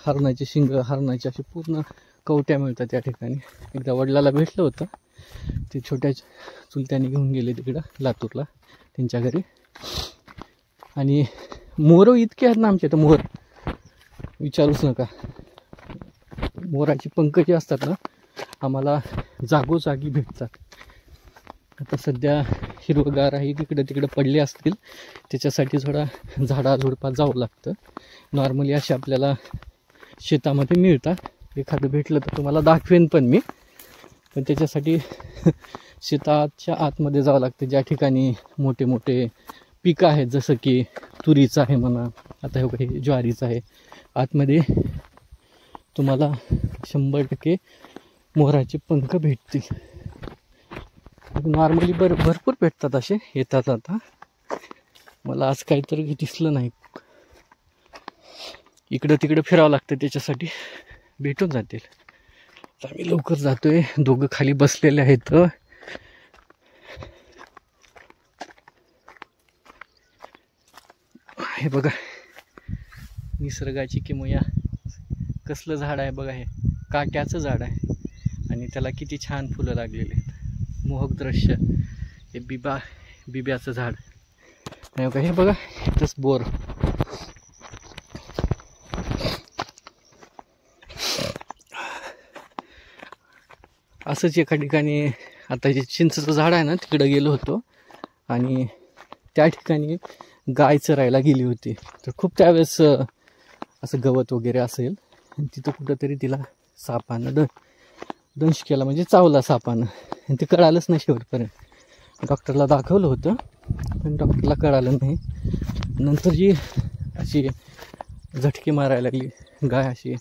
हरणाची शिंग, हरणाची अशी पूर्ण कवट्या मिळतात त्या ठिकाणी. एकदा वडिलाला भेटलं होतं, ते छोट्या चुलत्याने घेऊन गेले तिकडं लातूरला त्यांच्या घरी. आणि मोर इतके आहेत ना आमच्या इथं, मोर विचारूच नका. मोराची पंख जे असतात ना आम्हाला जागोजागी भेटतात. आता सध्या हिरवगार आहे, तिकडे तिकडे पडले असतील, त्याच्यासाठी थोडा झाडाझुडपात जावं लागतं. नॉर्मली असे आपल्याला शेतामध्ये मिळतात. एखादं भेटलं तर तुम्हाला दाखवेन पण मी, पण त्याच्यासाठी शेताच्या आतमध्ये जावं लागतं, ज्या ठिकाणी मोठे मोठे पिकं आहेत, जसं की तुरीचं आहे म्हणा, आता हे ज्वारीचं आहे. आतमध्ये तुम्हाला 100% मोराचे पंख भेटतील. नॉर्मली भरपूर भेटतात असे येतात. आता मला आज काहीतरी दिसलं नाही. इकडं तिकडं फिरावं लागतं, त्याच्यासाठी भेटून जातील. तर आम्ही लवकर जातोय. दोघं खाली बसलेले आहेत. हे बघा निसर्गाची किमया. कसलं झाड आहे बघा, हे काट्याचं झाड आहे आणि त्याला किती छान फुलं लागलेली आहेत. मोहक दृश्य. हे बिब्याचं झाड नाही बघा. हे बघा इथंच बोर. असंच एका ठिकाणी आता जे चिंचेचं झाड आहे ना तिकडं गेलो होतो आणि त्या ठिकाणी गाय चरायला गेली होती. तर खूप त्यावेळेस असं गवत वगैरे असेल आणि तिथं कुठंतरी तिला सापानं दंश केला, म्हणजे चावला सापानं. आणि ते कळालंच नाही शेवटपर्यंत. डॉक्टरला दाखवलं होतं पण डॉक्टरला कळालं नाही. नंतर जी अशी झटके मारायला लागली गाय अशी,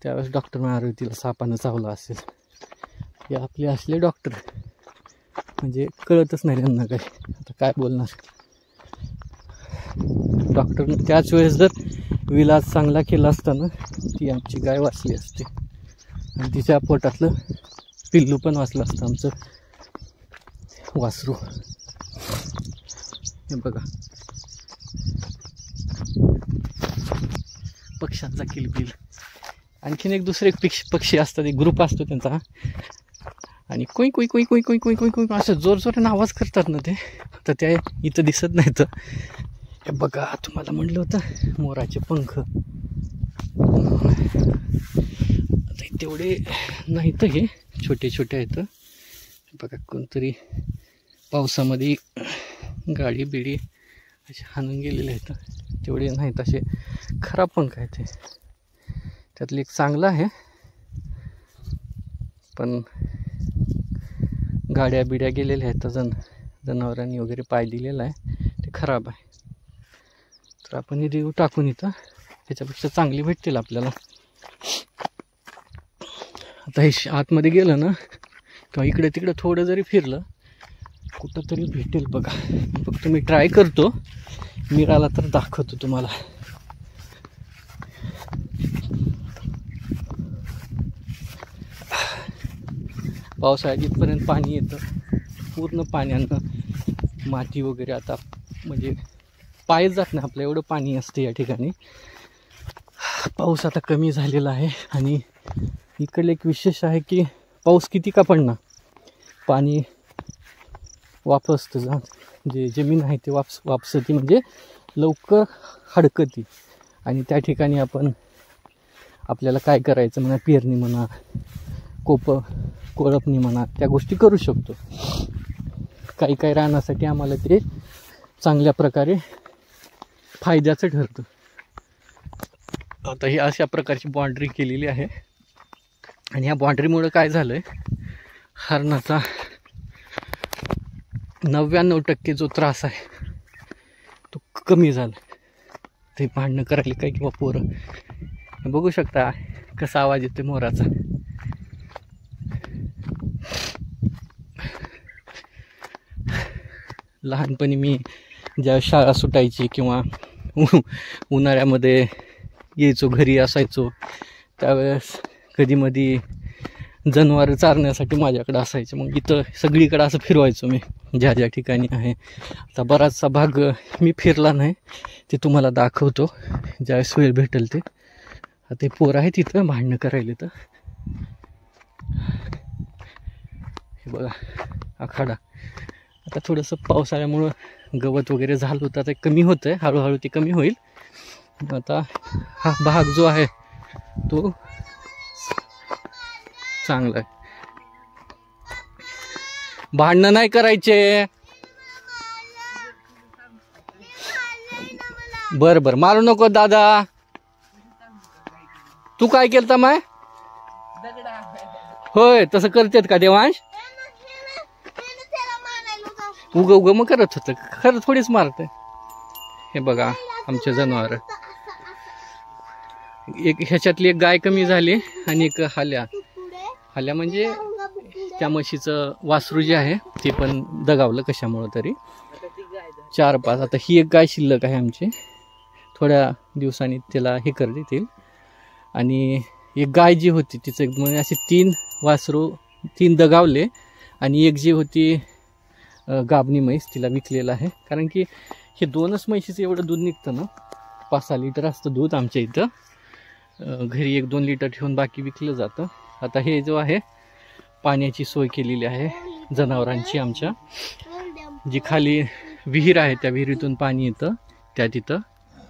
त्यावेळेस डॉक्टर म्हणाले तिला सापानं चावला असेल. हे आपले असले डॉक्टर म्हणजे कळतच नाही त्यांना काय, आता काय बोलणार. डॉक्टरनं त्याच वेळेस जर विलाज चांगला केला असताना ती आमची गाय वाचली असते आणि तिच्या पोटातलं पिल्लू पण वाचलं असतं आमचं वासरू. हे बघा पक्ष्यांचा किलबिल. आणखीन एक दुसरे पक्षी असतात, एक ग्रुप असतो त्यांचा, आणि कुई कुई कुई कुई कुई कुई कुई कुई असं जोरजोराने आवाज करतात ना ते. तर त्या इथं दिसत नाहीत. हे बघा तुम्हाला म्हणलं होतं मोराचे पंख. आता तेवढे नाहीत, हे छोटे छोटे आहेत. बघा कोणतरी पावसामध्ये गाडी बिडी असे हाणून गेलेले आहेत. तेवढे नाहीत, असे खराब पंख आहेत. ते त्यातलं एक चांगलं आहे, पण गाड्या बिड्या गेलेल्या आहेत, जनावरांनी वगैरे पाय दिलेला आहे, ते खराब आहे. तर आपण हे देऊ टाकून इथं, ह्याच्यापेक्षा चांगली भेटतील आपल्याला. आता हे आतमध्ये गेलं ना किंवा इकडे तिकडे थोडं जरी फिरलं कुठंतरी भेटेल बघा. फक्त मी ट्राय करतो, मिळाला तर दाखवतो तुम्हाला. पावसाळ्यात जिथपर्यंत पाणी येतं पूर्ण पाण्यानं माती वगैरे आता म्हणजे पायच जात नाही आपलं, एवढं पाणी असतं या ठिकाणी. पाऊस आता कमी झालेला आहे आणि इकडलं एक विशेष आहे की पाऊस किती का पडणार पाणी वापसतं. जे जमीन आहे ते वापसती, म्हणजे लवकर हडकती. आणि त्या ठिकाणी आपल्याला काय करायचं म्हणा, पेरणी म्हणा, कोळपणी म्हणा, त्या गोष्टी करू शकतो. काही काही राहण्यासाठी आम्हाला ते चांगल्या प्रकारे फायद्याचं ठरतं. आता ही अशा प्रकारची बाँड्री केलेली आहे आणि ह्या बाँड्रीमुळं काय झालं आहे, हरणाचा 99% जो त्रास आहे तो कमी झाला. ते भांडणं करायला काय किंवा पोरं बघू शकता कसा आवाज येतो मोराचा. लहानपणी मी ज्या शाळा सुटायची किंवा उन्हाळ्यामध्ये यायचो, घरी असायचो, त्यावेळेस कधीमधी जनावरं चारण्यासाठी माझ्याकडे असायचं. मग इथं सगळीकडे असं फिरवायचो मी, ज्या ज्या ठिकाणी आहे. आता बराचसा भाग मी फिरला नाही, ते तुम्हाला दाखवतो ज्यावेळेस वेळ भेटेल ते. आता पोर आहे तिथं भांडणं करायला. तर हे बघा आखाडा. आता थोडंसं पावसाळ्यामुळं गवत वगैरे झालं होतं, आता कमी होतं आहे, हळूहळू ते कमी होईल. आता हा भाग जो आहे तो चांगला आहे. भांडणं नाही करायचे. बरं बरं मारू नको दादा. तू काय केलं माय? होय तसं करतेत का देवांश? उग उग मग करत होत, खरं थोडीच मारत. हे बघा आमचे जनावर. एक ह्याच्यातली एक गाय कमी झाली आणि एक हाल्या म्हणजे त्या म्हशीचं वासरू जे आहे ते पण दगावलं कशामुळं तरी. 4-5. आता ही एक गाय शिल्लक आहे आमची, थोड्या दिवसांनी त्याला हे कर देतील. आणि एक गाय जी होती तिचं म्हणजे असे 3 वासरू 3 दगावले. आणि एक जी होती गाबणी म्हैस तिला विकलेलं आहे. कारण की हे 2च म्हशीचं एवढं दूध निघतं ना, 5-6 लिटर असतं दूध आमच्या इथं. घरी 1-2 लिटर ठेवून बाकी विकलं जातं. आता हे जो आहे पाण्याची सोय केलेली आहे जनावरांची आमच्या. जी खाली विहीर आहे त्या विहिरीतून पाणी येतं त्या तिथं.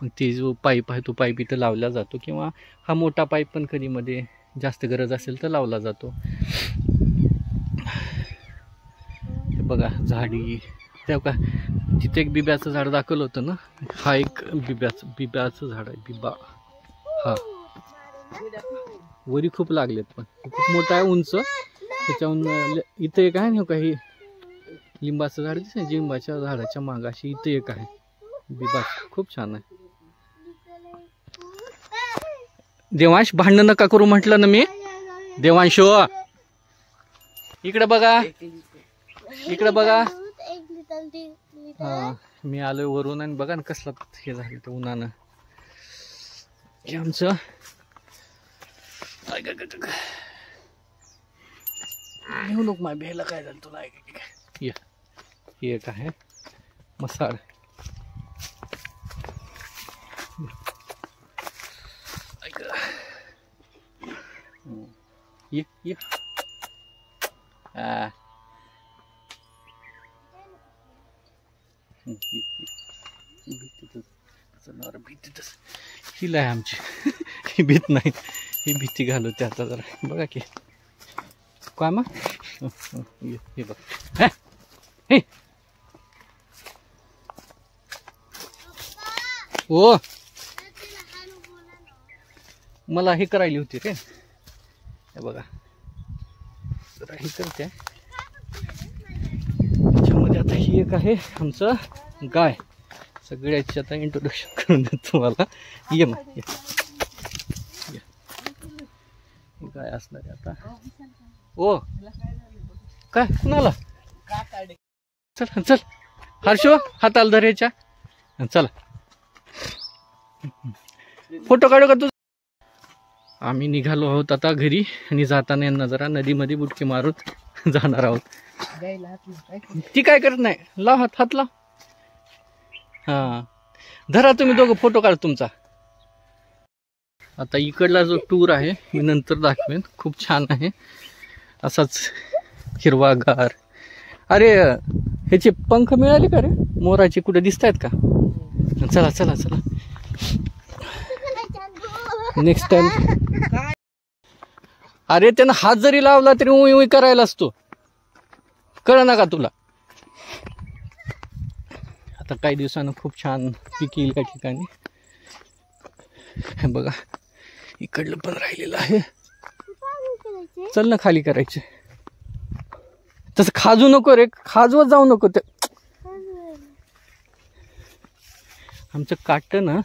मग ते जो पाईप आहे तो पाईप इथं लावला जातो, किंवा हा मोठा पाईप पण कधीमध्ये जास्त गरज असेल तर लावला जातो. हे बघा झाडी. त्या का तिथे एक बिब्याचं झाड दाखवलं होतं ना, हा एक बिब्याचं झाड आहे. बिबा हा वरी खूप लागलेत, पण खूप मोठा आहे उंच. त्याच्याहून इथं एक आहे ना काही लिंबाचं झाड दिसत, लिंबाच्या झाडाच्या मागाशी इथे एक आहे बिबा, खूप छान आहे. देवांश भांडण नका करू म्हटलं ना मी. देवांश इकडे बघा, इकडे बघा. हा मी आलोय वरून आणि बघा ना कसला हे झालं ते उन्हानं. हे आमचं घेऊ नको माय भेला काय झालं तुला. हे एक आहे मसाळ. ये भीतीतच हिला आहे आमची. ही भीत नाही, ही भीती घालवते आता जरा. बघा की काय मग हे बघ. ओ मला हे करायली होती रे. हे बघा जरा हे करते. त्याच्यामध्ये आता ही एक आहे आमचं गाय. सगळ्याची आता इंट्रोडक्शन करून देतो तुम्हाला. ये मग गाय असणार आहे आता. ओ काय कुणाला? चल चल हर्षो हाताला धरायच्या. चला फोटो काढू का तू? आम्ही निघालो आहोत आता घरी, आणि जाताना यांना जरा नदीमध्ये बुडकी मारून जाणार आहोत. ती काय करत नाही. लाव हात लाव. हा धरा तुम्ही दोघं फोटो काढ तुमचा. आता इकडला जो टूर आहे मी नंतर दाखवेन, खूप छान आहे असाच हिरवागार. अरे ह्याचे पंख मिळाले का रे मोराचे? कुठे दिसत आहेत का? चला चला चला नेक्स्ट टाइम. अरे त्यानं हात जरी लावला तरी उई उई करायला असतो, कळ ना का तुला? आता काही दिवसानं खूप छान पीक येईल या ठिकाणी. हे बघा इकडलं पण राहिलेलं आहे. चल ना खाली करायचे. तसं खाजू नको रे, खाजवत जाऊ नको. ते आमचं काटतं ना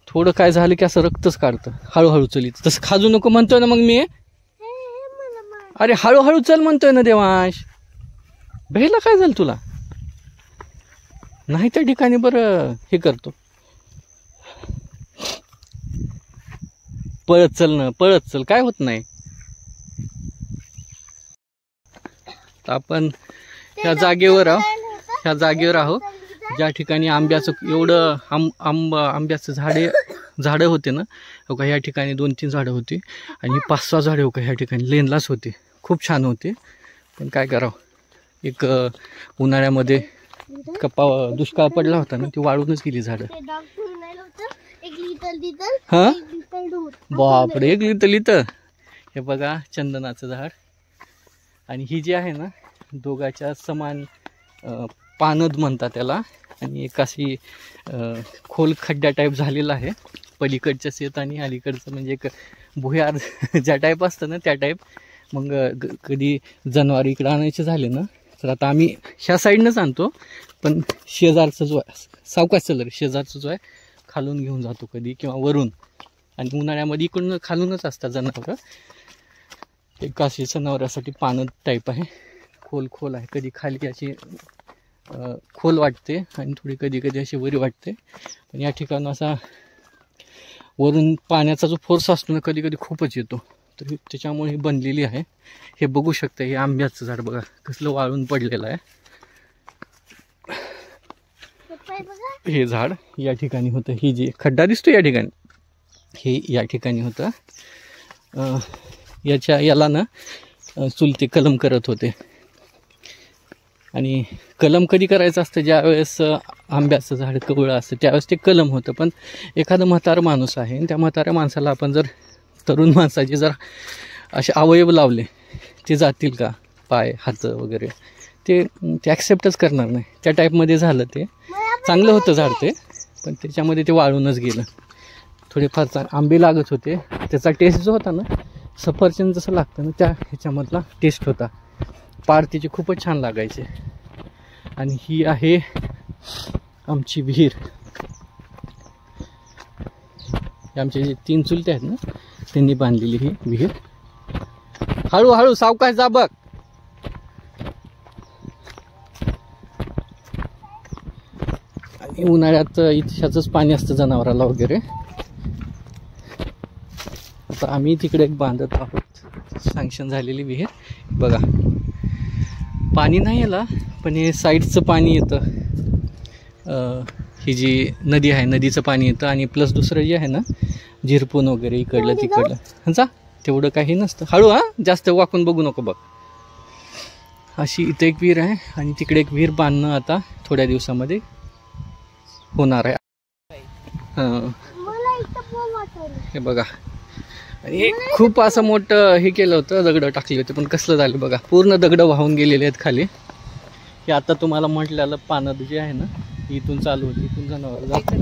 थोडं काय झालं की असं रक्तच काढतं हळूहळू चलीत. तसं खाजू नको म्हणतोय ना मग मी. अरे हळूहळू चल म्हणतोय ना देवांश. भेला काय झालं तुला? नाही त्या ठिकाणी बरं हे करतो. पळत चल ना, पळत चल, काय होत नाही. आपण ह्या जागेवर आहोत ज्या ठिकाणी आंब्याचं एवढं आंब्याचं झाडे झाडं होते ना, हो का, ह्या ठिकाणी 2-3 झाडं होती आणि 5-6 झाडे हो का ह्या ठिकाणी लेनलाच होते. खूप छान होते. पण काय करावं, एक उन्हाळ्यामध्ये दुष्काळ पडला होता ना, ती वाळूनच गेली झाडं. हां बापरे, 1 लिटर. हे बघा चंदनाचं झाड. आणि ही जी आहे ना, दोघाच्या समान पानद म्हणतात त्याला. आणि एक अशी खोल खड्डा टाईप झालेला आहे. पलीकडच्या शेत आणि अलीकडचं म्हणजे एक भुयार ज्या टाईप असतं ना त्या टाईप. मग कधी जनावर इकडं आणायचे झाले ना, तर आता आम्ही ह्या साईडनंच आणतो, पण शेजारचं जो आहे सावकाश चलर शेजारचं जो आहे खालून घेऊन जातो कधी, किंवा वरून. आणि उन्हाळ्यामध्ये इकडून खालूनच असतात जनावरं. एक अशी जनावरासाठी पानं टाईप आहे, खोल आहे. कधी खाली अशी खोल वाटते आणि थोडी कधी अशी वरी वाटते. पण या ठिकाणी असा वरून पाण्याचा जो फोर्स असतो ना, कधी खूपच येतो. तर त्याच्यामुळे ही बनलेली आहे. हे बघू शकता, हे आंब्याचं झाड बघा कसलं वाळून पडलेलं आहे. हे झाड या ठिकाणी होतं. ही जी खड्डा दिसतो या ठिकाणी, हे या ठिकाणी होतं. याला ना चुलते कलम करत होते. आणि कलम कधी करायचं असतं, ज्यावेळेस आंब्याचं झाड कवळं असतं त्यावेळेस ते कलम होतं. पण एखादं म्हातारं माणूस आहे आणि त्या म्हाताऱ्या माणसाला आपण जर तरुण माणसाचे जर असे अवयव लावले, ते जातील का, पाय हात वगैरे, ते ॲक्सेप्टच करणार नाही. त्या टाईपमध्ये झालं. ते चांगलं होतं झाड ते, पण त्याच्यामध्ये ते वाळूनच गेलं. थोडेफार आंबे लागत होते. त्याचा टेस्ट जो होता ना, सफरचंद जसं लागतं ना त्या ह्याच्यामधला टेस्ट होता. पार तिचे खूपच छान लागायचे. आणि ही आहे आमची विहीर. आमचे जे 3 चुलते आहेत ना, त्यांनी बांधलेली ही विहीर. हळूहळू सावकाश जा बघ. आणि उन्हाळ्यात इथं पाणी असतं जनावराला वगैरे. आता आम्ही तिकडे एक बांधत आहोत, सँक्शन झालेली विहीर बघा. पाणी नाही याला, पण हे साईडचं पाणी येतं. ही जी नदी आहे, नदीचं पाणी येतं. आणि प्लस दुसरं जे आहे ना, झिरपून वगैरे इकडलं तिकडलं जा, तेवढं काही नसतं. हळू जास्त वाकून बघू नको बघ. अशी इथं एक विहीर आहे आणि तिकडे एक विहीर बांधणं आता थोड्या दिवसामध्ये होणार आहे. हे बघा. आणि हे खूप असं मोठं हे केलं होतं, दगडं टाकले होते, पण कसलं झालं बघा, पूर्ण दगडं वाहून गेलेले आहेत खाली. हे आता तुम्हाला म्हटलेलं पानं जे आहे ना, इथून चालू होती, इथून जनावर जात.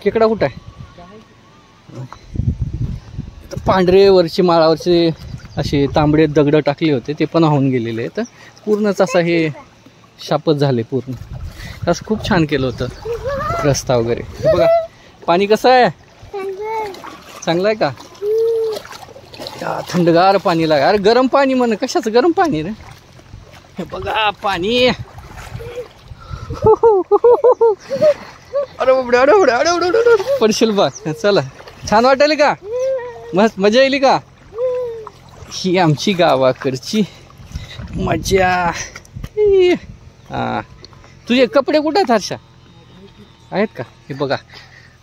खेकडा कुठं आहे? पांढरे वरची माळावरचे असे तांबडे दगडं टाकले होते, ते पण वाहून गेलेले आहेत. पूर्णच असा हे शापच झाले पूर्ण. असं खूप छान केलं होतं रस्ता वगैरे. बघा पाणी कसं आहे, चांगलं आहे का? थंडगार पाणी लागा. अरे गरम पाणी म्हण, कशाचं गरम पाणी रे? हे बघा पाणी. अरे अरे पडशील बघ. चला, छान वाटेल का? मस्त मजा येईल का? ही आमची गावाकडची मजा. हा, तुझे कपडे कुठे आहेत हर्षा? आहेत का? हे बघा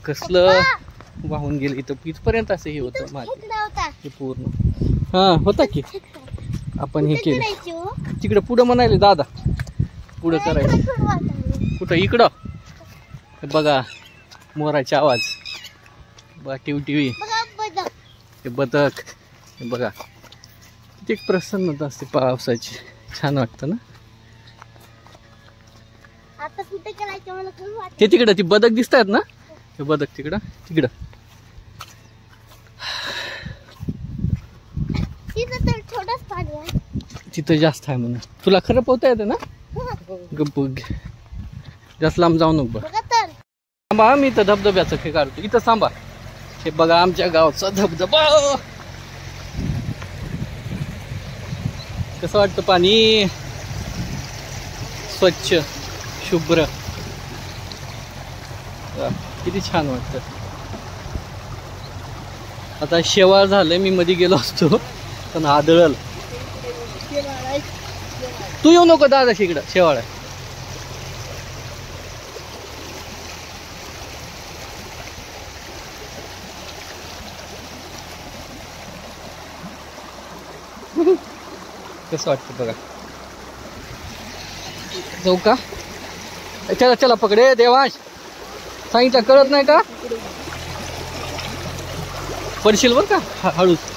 कसलं वाहून गेलं. इथं इथपर्यंत असं हे होतं माती, हे पूर्ण. हा होता की आपण हे केलं. तिकडं पुढं म्हणाले दादा, पुढं करायचं. कुठं? इकडं. हे बघा मोराचे आवाज, बघा टिवटिवी, हे बदक. हे बघा किती एक प्रसन्नता असते पावसाची, छान वाटतं ना. ते तिकडं ती बदक दिसत आहेत ना, हे बदक तिकडं तिकडं. तिथं जास्त आहे म्हणून. तुला खरं पोहता येतं ना? जास्त लांब जाऊ नको बघ. थांबा, मी इथं धबधब्याचं हे काढतो. इथं थांबा. हे बघा आमच्या गावचा धबधबा. कसं वाटतं पाणी? स्वच्छ शुभ्र, किती छान वाटतं. आता शेवाळ झालंय, मी मध्ये गेलो असतो पण आदळल. तू येऊ नको दादा, इकडं शेवाळ आहे. कसं वाटतं बघा. जाऊ का? चला चला पकडे देवांश, सांगितलं कळत नाही का? पडशील बरं का हळूच.